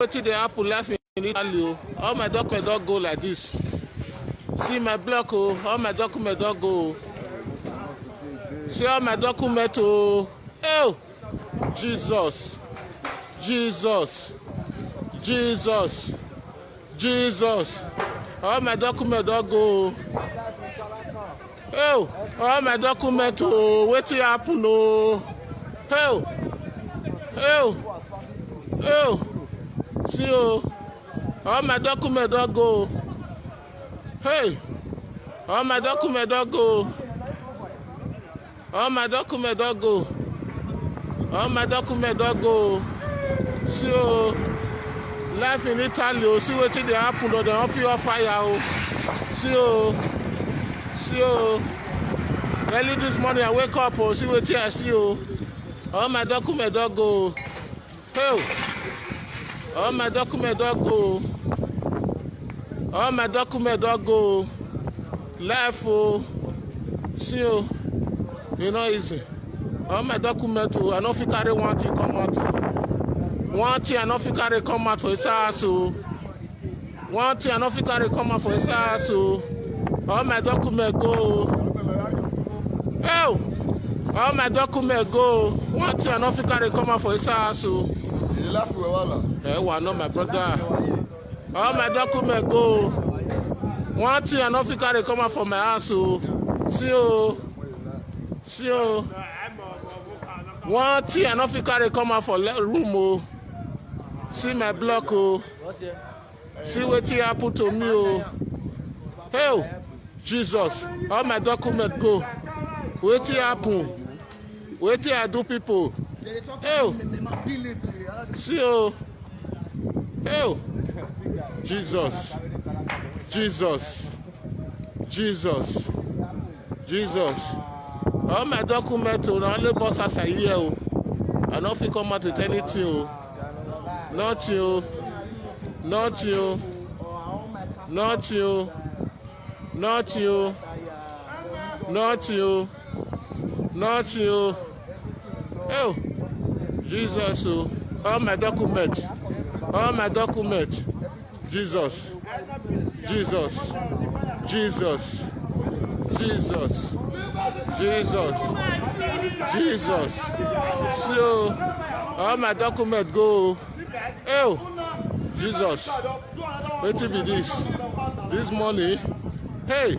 Wetin dey happen life in Italy? All my documents don't go like this. See my block, all my documents don't go. See all my documents, oh, Jesus, Jesus, Jesus, Jesus. All my documents don't go. Oh, all my documents, wetin happen, oh, see, all my documents don't go. Hey, all my documents don't go. All my documents don't go. All my documents don't go. See, life in Italy, see what they happen, they don't feel fire. See, early this morning I wake up, see what I see. All my documents don't go. Hey, all my documents don't go. All my documents don't go. Life, see, you know easy. All my documents, I know if you carry one thing come out. One thing I know if you carry come out for his house. One thing I know if you carry come out for his house. All my documents go. Oh, all my documents go. One thing I know if you carry come out for his house. Hey, one no my brother. All my documents go. One thing I know if you carry come out for my house. See, one thing I know if you carry come out for room. See my block. See what he happened to me. Hey, Jesus, all my documents go. What happen? What I do, people? Hey, see, hey, Jesus, Jesus, Jesus, Jesus. All my documents, the only boss as I hear. I know if you come out with anything. Not you, not you, not you, not you, not you, not you. Oh, Jesus, all my documents, Jesus, Jesus, Jesus, Jesus, Jesus, Jesus. So, all my documents go. Oh, Jesus, what be this? This money, hey.